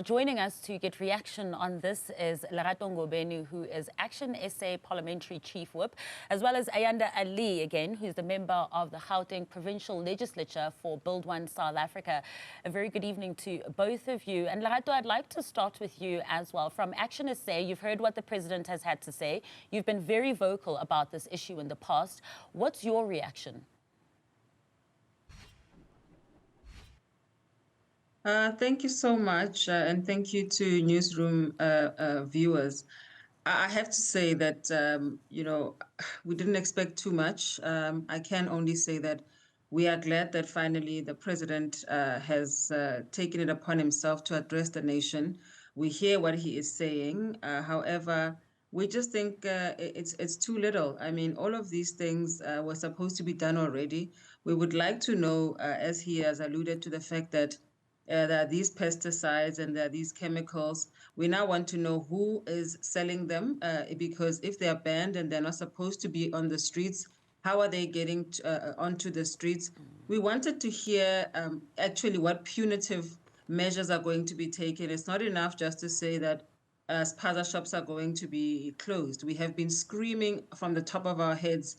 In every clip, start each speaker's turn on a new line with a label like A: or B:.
A: Joining us to get reaction on this is Lerato Ngobeni, who is ActionSA Parliamentary Chief Whip, as well as Ayanda Allie, again, who's the member of the Gauteng Provincial Legislature for Build One South Africa. A very good evening to both of you. And Lerato, I'd like to start with you as well. From ActionSA, you've heard what the President has had to say. You've been very vocal about this issue in the past. What's your reaction?
B: Thank you so much, and thank you to Newzroom viewers. I have to say that, we didn't expect too much. I can only say that we are glad that finally the President has taken it upon himself to address the nation. We hear what he is saying. However, we just think it's too little. I mean, all of these things were supposed to be done already. We would like to know, as he has alluded to the fact that there are these pesticides and there are these chemicals. We now want to know who is selling them, because if they are banned and they're not supposed to be on the streets, how are they getting onto the streets? We wanted to hear actually what punitive measures are going to be taken. It's not enough just to say that spaza shops are going to be closed. We have been screaming from the top of our heads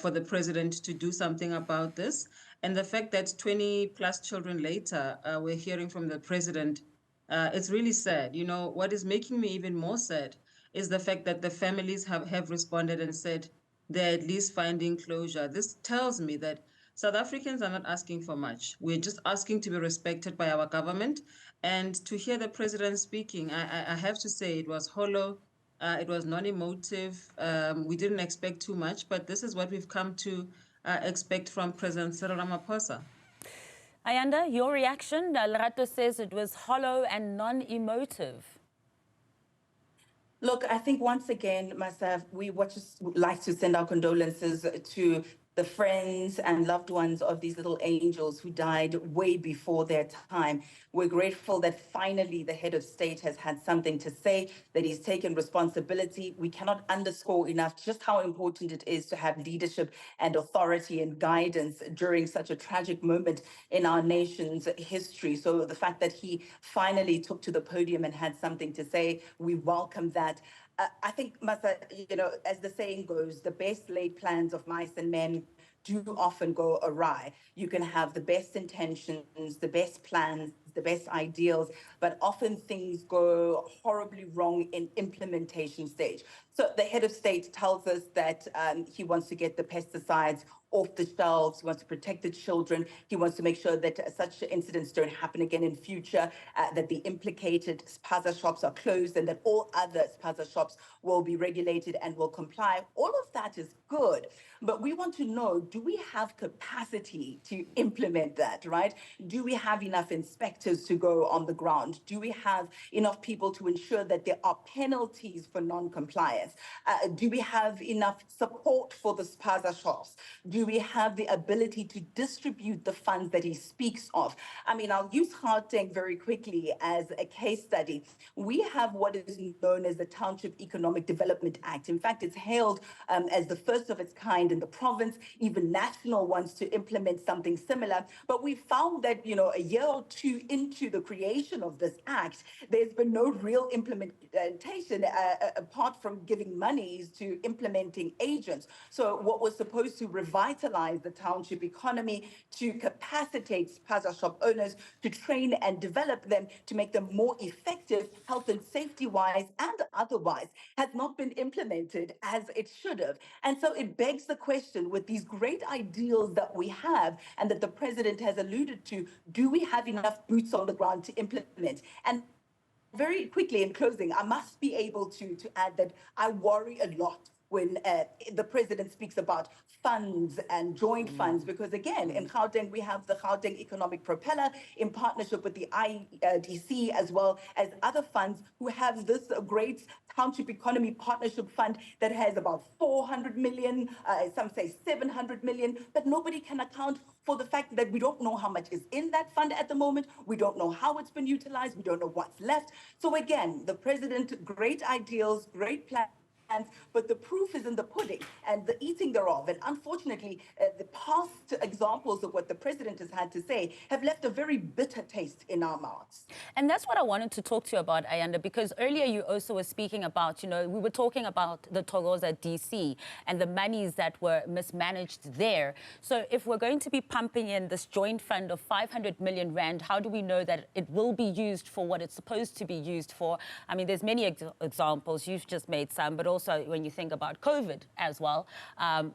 B: for the President to do something about this. And the fact that 20 plus children later, we're hearing from the President, it's really sad. You know, what is making me even more sad is the fact that the families have responded and said they're at least finding closure. This tells me that South Africans are not asking for much. We're just asking to be respected by our government. And to hear the President speaking, I have to say it was hollow. It was non-emotive. We didn't expect too much, but this is what we've come to expect from President Cyril Ramaphosa.
A: Ayanda, your reaction? Lerato says it was hollow and non-emotive.
C: Look, I think once again, myself, we would just like to send our condolences to the friends and loved ones of these little angels who died way before their time. We're grateful that finally the head of state has had something to say, that he's taken responsibility. We cannot underscore enough just how important it is to have leadership and authority and guidance during such a tragic moment in our nation's history. So the fact that he finally took to the podium and had something to say, we welcome that. I think, Masa, as the saying goes, the best laid plans of mice and men do often go awry. You can have the best intentions, the best plans, the best ideals, but often things go horribly wrong in implementation stage. So the head of state tells us that he wants to get the pesticides off the shelves. He wants to protect the children. He wants to make sure that such incidents don't happen again in future, that the implicated spaza shops are closed and that all other spaza shops will be regulated and will comply. All of that is good, but we want to know, do we have capacity to implement that, right? Do we have enough inspectors to go on the ground? Do we have enough people to ensure that there are penalties for non-compliance? Do we have enough support for the spaza shops? Do we have the ability to distribute the funds that he speaks of? I mean, I'll use Gauteng very quickly as a case study. We have what is known as the Township Economic Development Act. In fact, it's hailed as the first of its kind in the province. Even National wants to implement something similar. But we found that, a year or two into the creation of this act, there's been no real implementation apart from giving monies to implementing agents. So what was supposed to revitalize the township economy, to capacitate spaza shop owners, to train and develop them, to make them more effective health and safety-wise and otherwise, has not been implemented as it should have. And so it begs the question, with these great ideals that we have and that the President has alluded to, do we have enough boots on the ground to implement? And very quickly in closing, I must be able to add that I worry a lot when the President speaks about funds and joint funds, because again, in Gauteng, we have the Gauteng Economic Propeller in partnership with the IDC, as well as other funds who have this great Township Economy Partnership Fund that has about 400 million, some say 700 million, but nobody can account for the fact that we don't know how much is in that fund at the moment. We don't know how it's been utilized. We don't know what's left. So again, the President, great ideals, great plans, but the proof is in the pudding and the eating thereof. And unfortunately, the past examples of what the president has had to say have left a very bitter taste in our mouths.
A: And that's what I wanted to talk to you about, Ayanda, because earlier you also were speaking about, we were talking about the Thokoza DC and the monies that were mismanaged there. So if we're going to be pumping in this joint fund of 500 million rand, how do we know that it will be used for what it's supposed to be used for? I mean, there's many examples. You've just made some, but also when you think about COVID as well,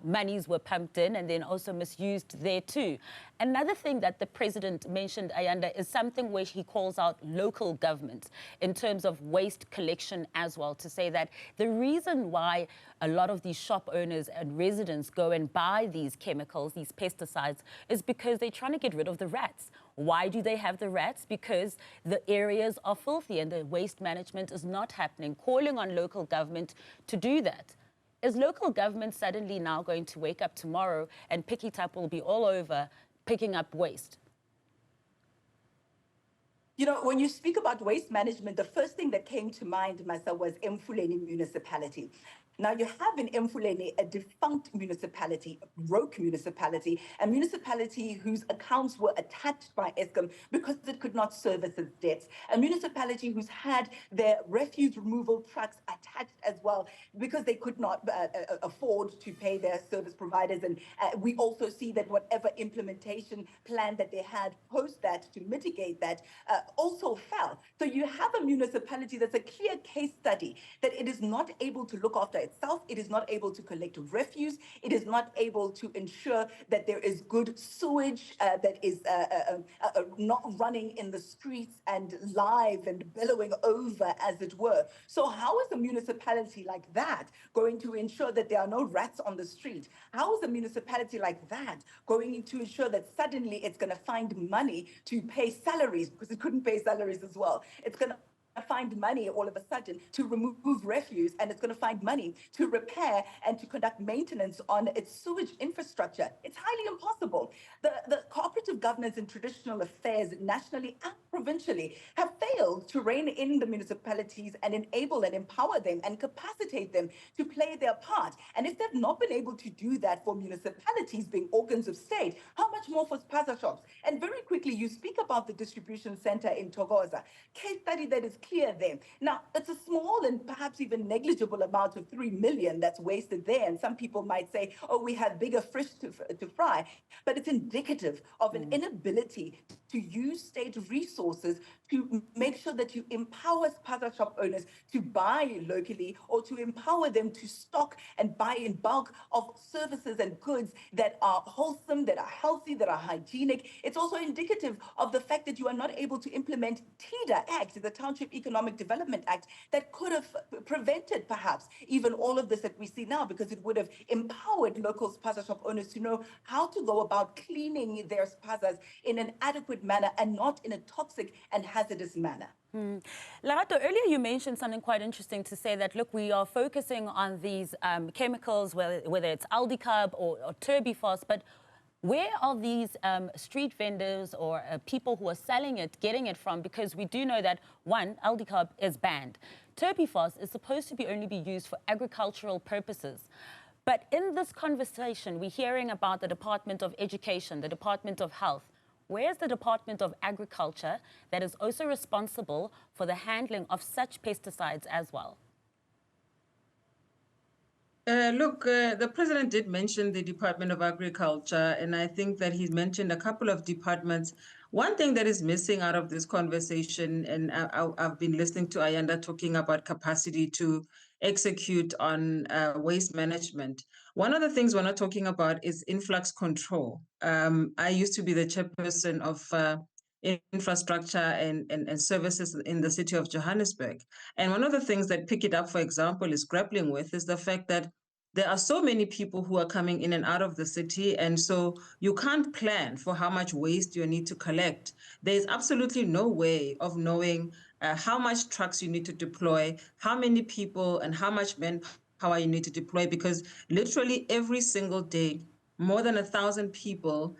A: monies were pumped in and then also misused there too. Another thing that the president mentioned, Ayanda, is something where he calls out local governments in terms of waste collection as well, to say that the reason why a lot of these shop owners and residents go and buy these chemicals, these pesticides, is because they're trying to get rid of the rats. Why do they have the rats? Because the areas are filthy and the waste management is not happening. Calling on local government to do that. Is local government suddenly now going to wake up tomorrow and pick it up, will be all over picking up waste?
C: When you speak about waste management, the first thing that came to mind, Masa, was Mfuleni municipality. Now, you have in Mfuleni a defunct municipality, a broke municipality, a municipality whose accounts were attached by Eskom because it could not service its debts, a municipality who's had their refuse removal trucks attached as well because they could not afford to pay their service providers. And we also see that whatever implementation plan that they had post that to mitigate that also fell. So you have a municipality that's a clear case study that it is not able to look after itself, it is not able to collect refuse, it is not able to ensure that there is good sewage that is not running in the streets and live and billowing over, as it were. So how is a municipality like that going to ensure that there are no rats on the street? How is a municipality like that going to ensure that suddenly it's going to find money to pay salaries, because it couldn't pay salaries as well? It's going to find money all of a sudden to remove refuse, and it's going to find money to repair and to conduct maintenance on its sewage infrastructure. It's highly impossible. The cooperative governance and traditional affairs nationally and provincially have failed to rein in the municipalities and enable and empower them and capacitate them to play their part. And if they've not been able to do that for municipalities being organs of state, how much more for spaza shops? And very quickly, you speak about the distribution center in Thokoza. Case study that is clear there. Now, it's a small and perhaps even negligible amount of 3 million that's wasted there. And some people might say, oh, we have bigger fish to fry. But it's indicative of an inability to use state resources to make sure that you empower spaza shop owners to buy locally, or to empower them to stock and buy in bulk of services and goods that are wholesome, that are healthy, that are hygienic. It's also indicative of the fact that you are not able to implement TIDA Act, the Township Economic Development Act, that could have prevented perhaps even all of this that we see now, because it would have empowered local spaza shop owners to know how to go about cleaning their spazas in an adequate manner and not in a toxic and hazardous manner.
A: Lerato, earlier you mentioned something quite interesting to say that, look, we are focusing on these chemicals, whether it's Aldicab or Turbifos, but where are these street vendors or people who are selling it getting it from? Because we do know that, one, Aldicab is banned. Turbifos is supposed to only be used for agricultural purposes. But in this conversation, we're hearing about the Department of Education, the Department of Health. Where's the Department of Agriculture that is also responsible for the handling of such pesticides as well?
B: Look, the president did mention the Department of Agriculture, and I think that he's mentioned a couple of departments. One thing that is missing out of this conversation, and I've been listening to Ayanda talking about capacity to execute on waste management. One of the things we're not talking about is influx control. I used to be the chairperson of infrastructure and services in the city of Johannesburg. And one of the things that Pick It Up, for example, is grappling with is the fact that there are so many people who are coming in and out of the city, and so you can't plan for how much waste you need to collect. There's absolutely no way of knowing how much trucks you need to deploy, how many people and how much manpower you need to deploy, because literally every single day, more than 1,000 people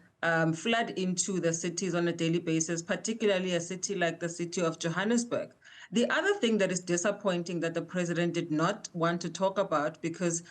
B: flood into the cities on a daily basis, particularly a city like the city of Johannesburg. The other thing that is disappointing that the president did not want to talk about, because,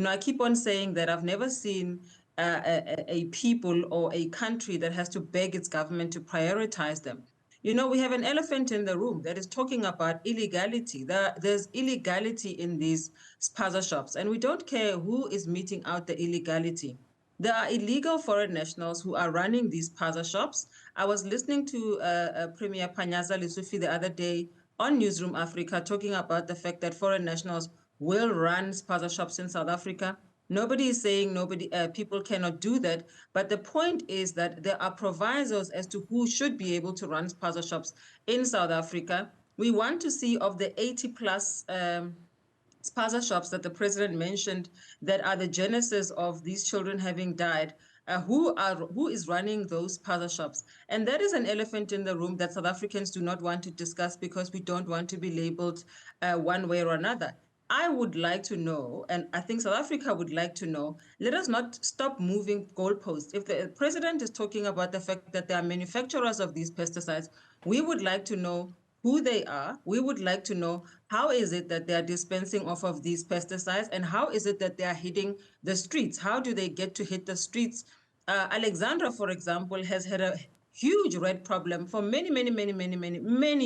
B: I keep on saying that I've never seen a people or a country that has to beg its government to prioritize them. We have an elephant in the room that is talking about illegality. There's illegality in these spaza shops, and we don't care who is meting out the illegality. There are illegal foreign nationals who are running these spaza shops. I was listening to Premier Panyaza Lesufi the other day on Newzroom Afrika talking about the fact that foreign nationals will run spaza shops in South Africa. Nobody is saying people cannot do that, but the point is that there are provisos as to who should be able to run spaza shops in South Africa. We want to see, of the 80 plus spaza shops that the president mentioned that are the genesis of these children having died, who is running those spaza shops. And that is an elephant in the room that South Africans do not want to discuss, because we don't want to be labeled one way or another. I would like to know, and I think South Africa would like to know, let us not stop moving goalposts. If the president is talking about the fact that there are manufacturers of these pesticides, we would like to know who they are. We would like to know how is it that they are dispensing off of these pesticides, and how is it that they are hitting the streets? How do they get to hit the streets? Alexandra, for example, has had a huge rat problem for many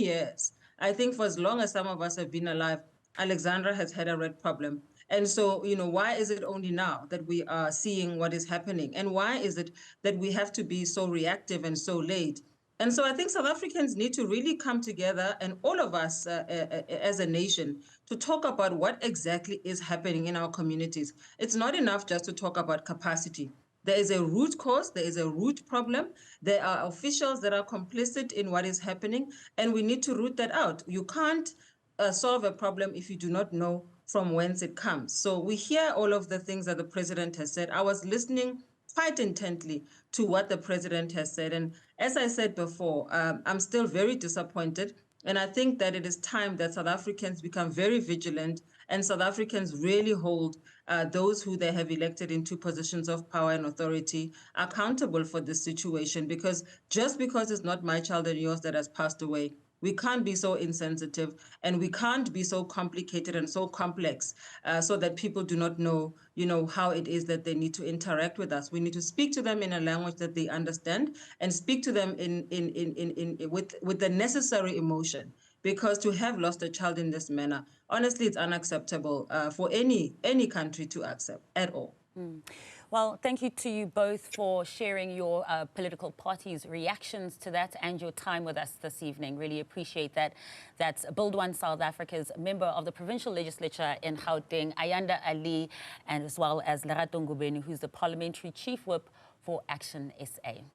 B: years. I think for as long as some of us have been alive, Alexandra has had a rat problem. And so, why is it only now that we are seeing what is happening? And why is it that we have to be so reactive and so late? And so I think South Africans need to really come together, and all of us as a nation, to talk about what exactly is happening in our communities. It's not enough just to talk about capacity. There is a root cause, there is a root problem. There are officials that are complicit in what is happening, and we need to root that out. You can't solve a problem if you do not know from whence it comes. So we hear all of the things that the president has said. I was listening quite intently to what the president has said. And as I said before, I'm still very disappointed. And I think that it is time that South Africans become very vigilant, and South Africans really hold those who they have elected into positions of power and authority accountable for this situation. Because just because it's not my child and yours that has passed away, we can't be so insensitive, and we can't be so complicated and so complex so that people do not know, how it is that they need to interact with us. We need to speak to them in a language that they understand, and speak to them with the necessary emotion. Because to have lost a child in this manner, honestly, it's unacceptable for any country to accept at all.
A: Well, thank you to you both for sharing your political parties' reactions to that and your time with us this evening. Really appreciate that. That's Build One South Africa's member of the Provincial Legislature in Gauteng, Ayanda Allie, and as well as Lerato Ngobeni, who's the parliamentary chief whip for ActionSA.